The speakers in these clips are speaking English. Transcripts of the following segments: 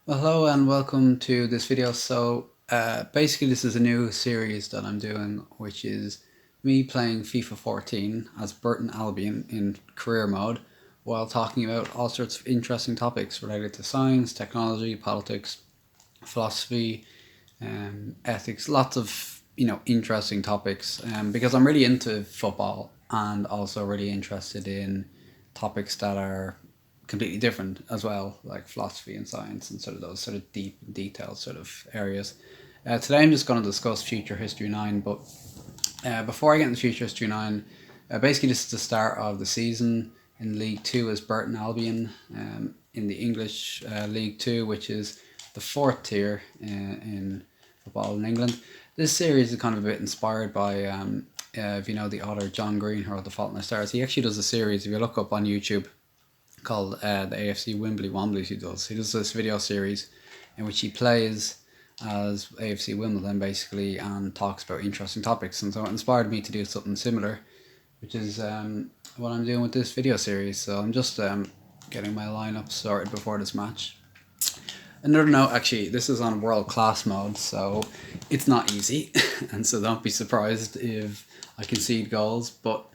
Well, hello and welcome to this video. Basically, this is a new series that I'm doing, which is me playing FIFA 14 as Burton Albion in career mode while talking about all sorts of interesting topics related to science, technology, politics, philosophy, ethics, lots of interesting topics. Because I'm really into football and also really interested in topics that are completely different as well, like philosophy and science and sort of those sort of deep, detailed sort of areas. Today I'm just going to discuss Future History 9, but before I get into Future History 9, basically this is the start of the season. In League 2 is Burton Albion, in the English League 2, which is the fourth tier in football in England. This series is kind of a bit inspired by, if you know the author John Green, who wrote The Fault in Our Stars. He actually does a series, if you look up on YouTube, called the AFC Wimbly Womblies. He does this video series in which he plays as AFC Wimbledon basically and talks about interesting topics, and so it inspired me to do something similar, which is what I'm doing with this video series. So I'm just getting my lineup sorted before this match. Another note, actually, this is on world class mode, so it's not easy, and so don't be surprised if I concede goals. But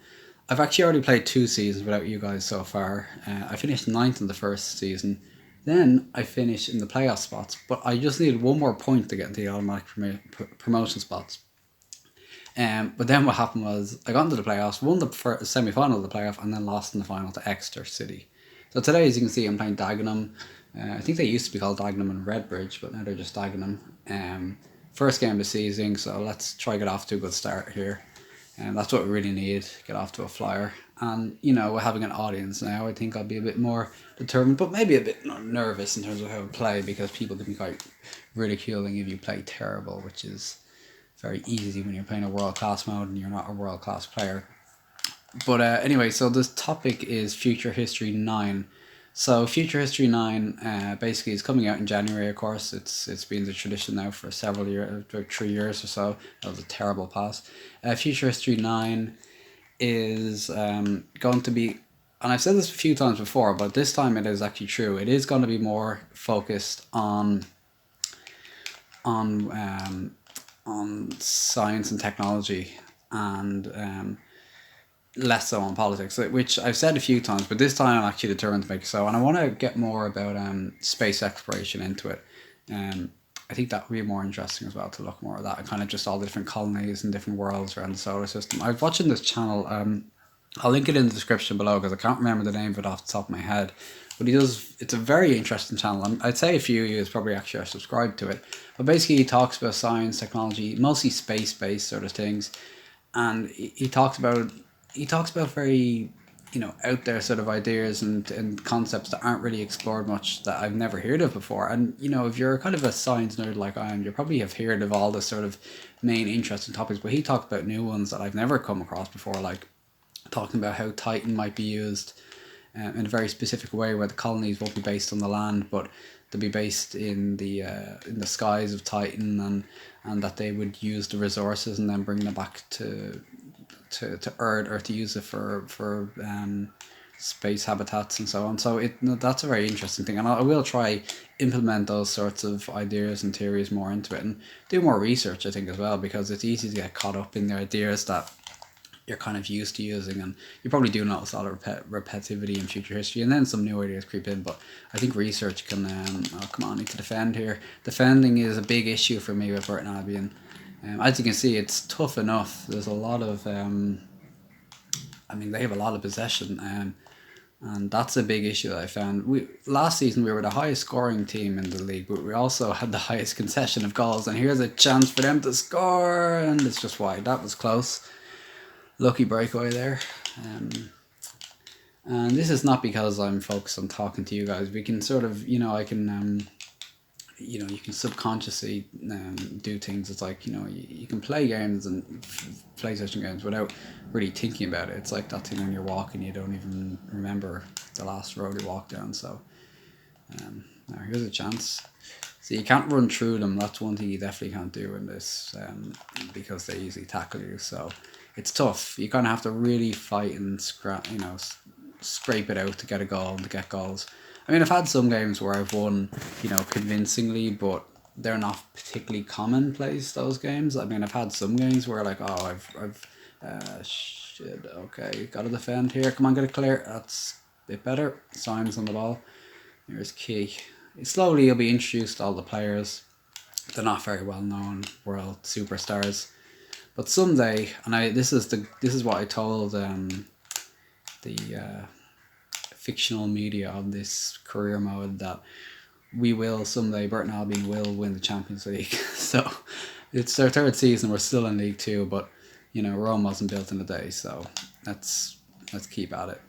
I've actually already played 2 seasons without you guys so far. I finished ninth in the first season. Then I finished in the playoff spots, but I just needed one more point to get into the automatic promotion spots. But then what happened was I got into the playoffs, won the semi-final of the playoff, and then lost in the final to Exeter City. So today, as you can see, I'm playing Dagenham. I think they used to be called Dagenham and Redbridge, but now they're just Dagenham. First game of the season, so let's try get off to a good start here. And that's what we really need, get off to a flyer. And, we're having an audience now. I think I'll be a bit more determined, but maybe a bit nervous in terms of how I play, because people can be quite ridiculing if you play terrible, which is very easy when you're playing a world-class mode and you're not a world-class player. But anyway, so this topic is Future History 9. So Future History 9 basically is coming out in January, of course. It's been the tradition now for several years, 3 years or so. That was a terrible pass. Future History 9 is going to be, and I've said this a few times before, but this time it is actually true. It is going to be more focused on science and technology, and less so on politics, which I've said a few times, but this time I'm actually determined to make it so. And I want to get more about space exploration into it. I think that would be more interesting as well, to look more at that and kind of just all the different colonies and different worlds around the solar system. I was watching this channel, I'll link it in the description below because I can't remember the name of it off the top of my head. But it's a very interesting channel. I'd say a few of you probably actually are subscribed to it. But basically he talks about science, technology, mostly space-based sort of things. And he talks about very out there sort of ideas and concepts that aren't really explored much, that I've never heard of before. And if you're kind of a science nerd like I am, you probably have heard of all the sort of main interesting topics, but he talked about new ones that I've never come across before, like talking about how Titan might be used in a very specific way, where the colonies won't be based on the land, but they'll be based in the skies of Titan, and that they would use the resources and then bring them back to Earth, or to use it for space habitats and so on. So that's a very interesting thing, and I will try implement those sorts of ideas and theories more into it, and do more research, I think, as well, because it's easy to get caught up in the ideas that you're kind of used to using, and you probably do notice a lot of repetitivity in future history, and then some new ideas creep in. But I think research can oh, come on, I need to defend here. Defending is a big issue for me with Burton Albion. As you can see, it's tough enough. There's a lot of they have a lot of possession, and that's a big issue that I found. Last season we were the highest scoring team in the league, but we also had the highest concession of goals, and here's a chance for them to score, and it's just wide. That was close. Lucky breakaway there. And this is not because I'm focused on talking to you guys. We can sort of, I can, you can subconsciously do things. It's like, you can play games and PlayStation games without really thinking about it. It's like that thing when you're walking, you don't even remember the last road you walked down. So now here's a chance. So you can't run through them. That's one thing you definitely can't do in this, because they easily tackle you. So it's tough. You kind of have to really fight and scrape it out to get a goal and to get goals. I mean, I've had some games where I've won, convincingly, but they're not particularly commonplace, those games. I mean, I've had some games where like, oh, shit, okay, gotta defend here. Come on, get it clear. That's a bit better. Signs on the ball. Here's Key. Slowly you'll be introduced to all the players. They're not very well known world superstars. But someday, and this is what I told the fictional media of this career mode, that we will someday, Burton Albion will win the Champions League. So it's their third season. We're still in League Two, but Rome wasn't built in a day. So let's keep at it.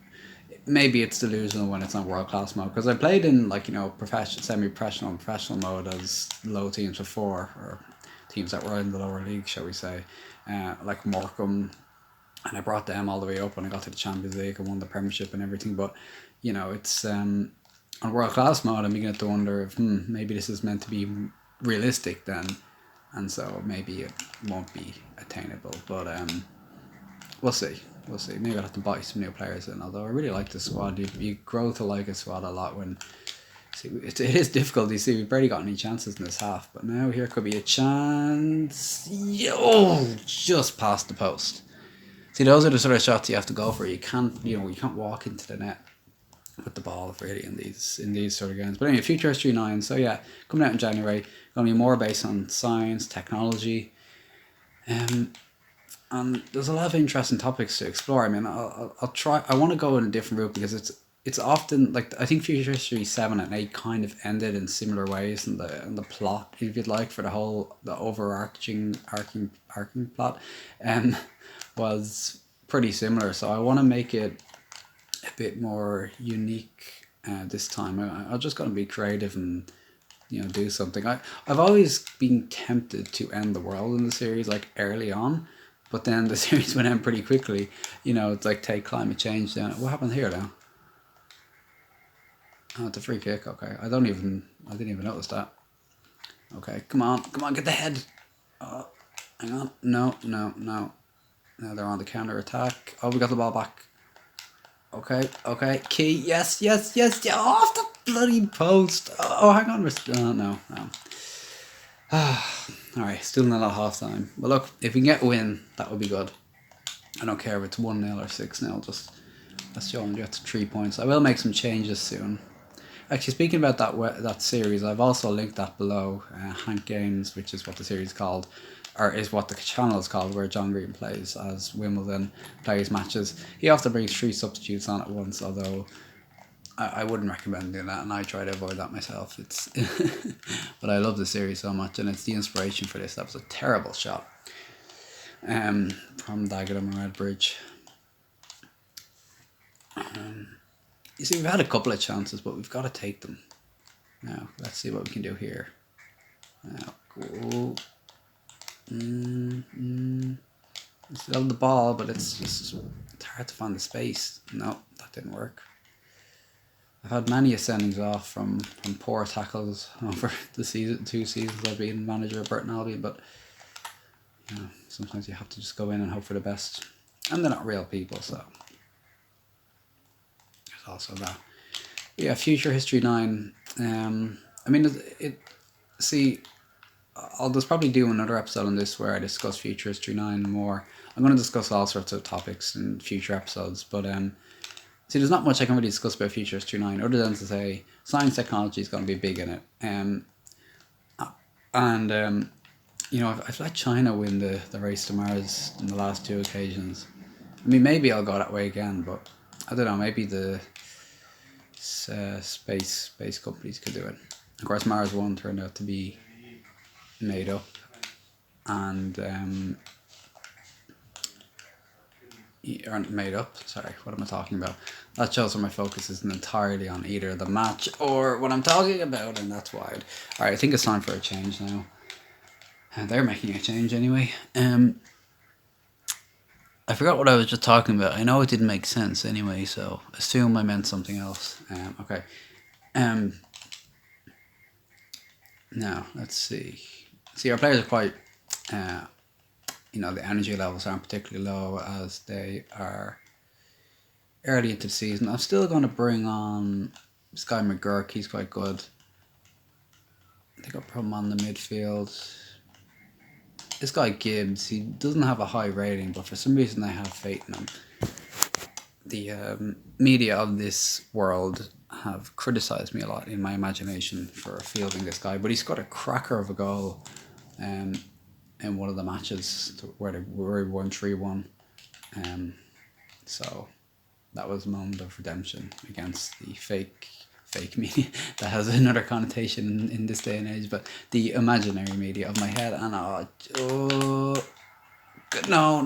Maybe it's delusional when it's not world class mode, because I played in professional, semi-professional, and professional mode as low teams before, or teams that were in the lower league, shall we say, like Morecambe, and I brought them all the way up when I got to the Champions League and won the Premiership and everything. But it's on world class mode, I'm beginning to wonder if maybe this is meant to be realistic then, and so maybe it won't be attainable. But we'll see. We'll see. Maybe I'll have to buy some new players in. Although I really like the squad. You grow to like a squad a lot when. See, it is difficult. You see, we've barely got any chances in this half, but now here could be a chance. Oh, just past the post. See, those are the sort of shots you have to go for. You can't walk into the net with the ball really in these sort of games. But anyway, Future History 9. So yeah, coming out in January. Going to be more based on science, technology, and there's a lot of interesting topics to explore. I mean, I'll try. I want to go in a different route because it's often like, I think Future History 7 and 8 kind of ended in similar ways, and the plot, if you'd like, for the overarching plot, was pretty similar. So I want to make it a bit more unique this time. I'm just going to be creative and do something. I've always been tempted to end the world in the series like early on. But then the series went end pretty quickly. It's like take climate change down. What happened here now? Oh, it's a free kick. Okay, I didn't even notice that. Okay, come on, get the head. Oh, hang on. No. Now they're on the counter attack. Oh, we got the ball back. Okay. Key. Yes. Yeah, off the bloody post. Oh, hang on. No. Alright, still not at half time. But look, if we can get a win, that would be good. I don't care if it's 1-0 or 6-0, just let's show them get to 3 points. I will make some changes soon. Actually, speaking about that series, I've also linked that below. Hank Games, which is what the series is called, or is what the channel is called, where John Green plays as Wimbledon plays matches. He often brings 3 substitutes on at once, although I wouldn't recommend doing that, and I try to avoid that myself. It's but I love the series so much, and it's the inspiration for this. That was a terrible shot from Dagenham Red Bridge. You see, we've had a couple of chances, but we've got to take them. Now, let's see what we can do here. Now, go. Still have the ball, but it's hard to find the space. No, that didn't work. I've had many ascendings off from poor tackles over the 2 seasons I've been manager of Burton Albion, but sometimes you have to just go in and hope for the best. And they're not real people, so there's also that. Yeah, Future History 9. I mean, I'll just probably do another episode on this where I discuss Future History 9 more. I'm going to discuss all sorts of topics in future episodes, but see, there's not much I can really discuss about Future History 9 other than to say science technology is going to be big in it. I've let China win the race to Mars in the last 2 occasions. I mean, maybe I'll go that way again, but I don't know, maybe the space companies could do it. Of course, Mars 1 turned out to be made up, and aren't made up. Sorry, what am I talking about? That shows where my focus isn't entirely on either the match or what I'm talking about, and that's why. Alright, I think it's time for a change now. They're making a change anyway. I forgot what I was just talking about. I know it didn't make sense anyway, so assume I meant something else. Okay. Now, let's see. See, our players are quite... the energy levels aren't particularly low as they are early into the season. I'm still going to bring on This guy McGurk, he's quite good. I think I'll put him on the midfield. This guy Gibbs, he doesn't have a high rating, but for some reason I have faith in him. The media of this world have criticised me a lot in my imagination for fielding this guy, but he's got a cracker of a goal in one of the matches where we won 3-1. So that was a moment of redemption against the fake media that has another connotation in this day and age, but the imaginary media of my head. And no,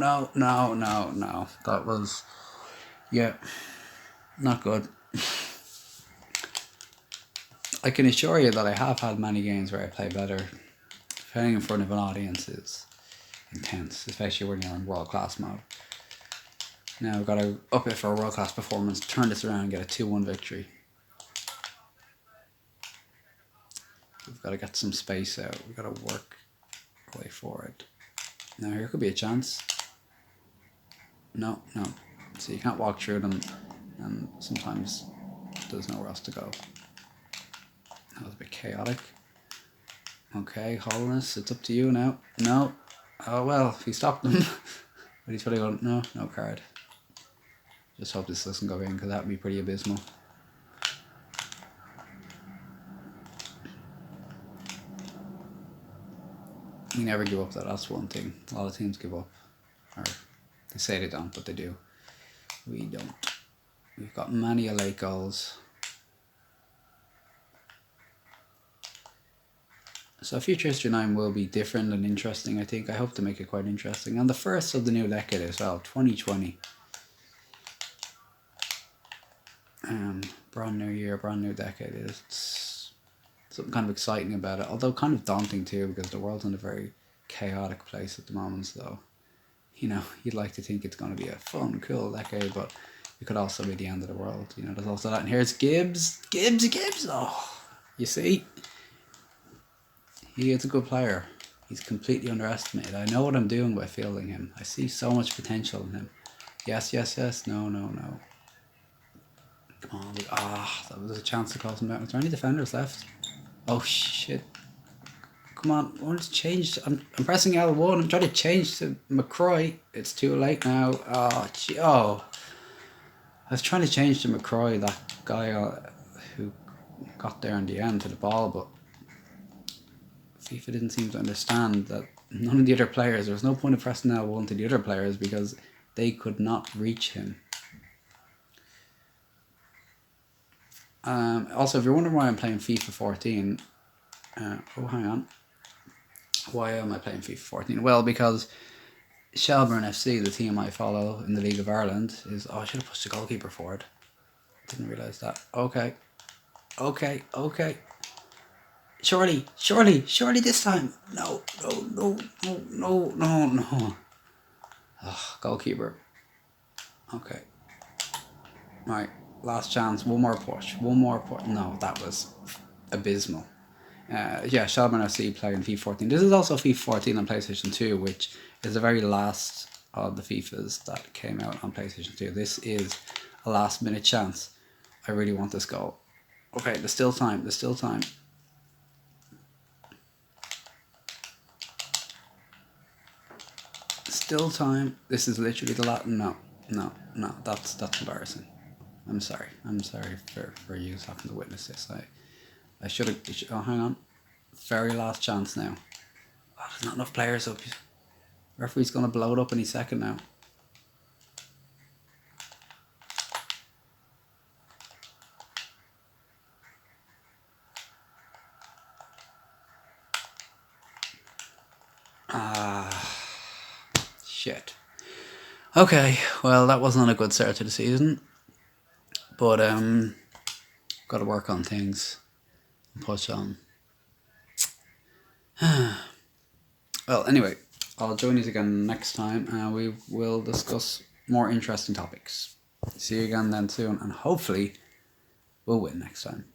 that was, yeah, not good. I can assure you that I have had many games where I play better. Playing in front of an audience is intense, especially when you're in world class mode. Now we've got to up it for a world class performance, turn this around and get a 2-1 victory. We've got to get some space out. We've got to work our way forward. Now here could be a chance. No. So you can't walk through them, and sometimes there's nowhere else to go. That was a bit chaotic. Okay, Holness, it's up to you now. No. Oh well, if he stopped them. But he's probably going, no card. Just hope this doesn't go in, because that would be pretty abysmal. We never give up, that's one thing. A lot of teams give up. Or they say they don't, but they do. We don't. We've got many late goals. So Future History 9 will be different and interesting, I think. I hope to make it quite interesting. And the first of the new decade as well, 2020. Brand new year, brand new decade. It's something kind of exciting about it, although kind of daunting too, because the world's in a very chaotic place at the moment. So, you know, you'd like to think it's going to be a fun, cool decade, but it could also be the end of the world. You know, there's also that. And here's Gibbs. Oh, you see? He is a good player. He's completely underestimated. I know what I'm doing by fielding him. I see so much potential in him. Yes. No. Come on. That was a chance to cause him out. Is there any defenders left? Oh, shit. Come on. I want to change. I'm pressing L1. I'm trying to change to McCroy. It's too late now. I was trying to change to McCroy, that guy who got there in the end to the ball, but FIFA didn't seem to understand that none of the other players, there was no point of pressing L1 to the other players because they could not reach him. Also, if you're wondering why I'm playing FIFA 14, hang on. Why am I playing FIFA 14? Well, because Shelburne FC, the team I follow in the League of Ireland, is... I should have pushed the goalkeeper forward. Didn't realise that. Okay. Surely this time. No. Goalkeeper. Okay. Right. Last chance. One more push. No, that was abysmal. Shelburne FC playing FIFA 14. This is also FIFA 14 on PlayStation 2, which is the very last of the FIFAs that came out on PlayStation 2. This is a last minute chance. I really want this goal. Okay, there's still time. Still time. This is literally the last... No, that's embarrassing. I'm sorry for you having to witness this. I should have... Oh, hang on. Very last chance now. Oh, there's not enough players up. Referee's going to blow it up any second now. Shit. Okay, well, that wasn't a good start to the season. But, got to work on things and push on. Well, anyway, I'll join you again next time and we will discuss more interesting topics. See you again then soon, and hopefully we'll win next time.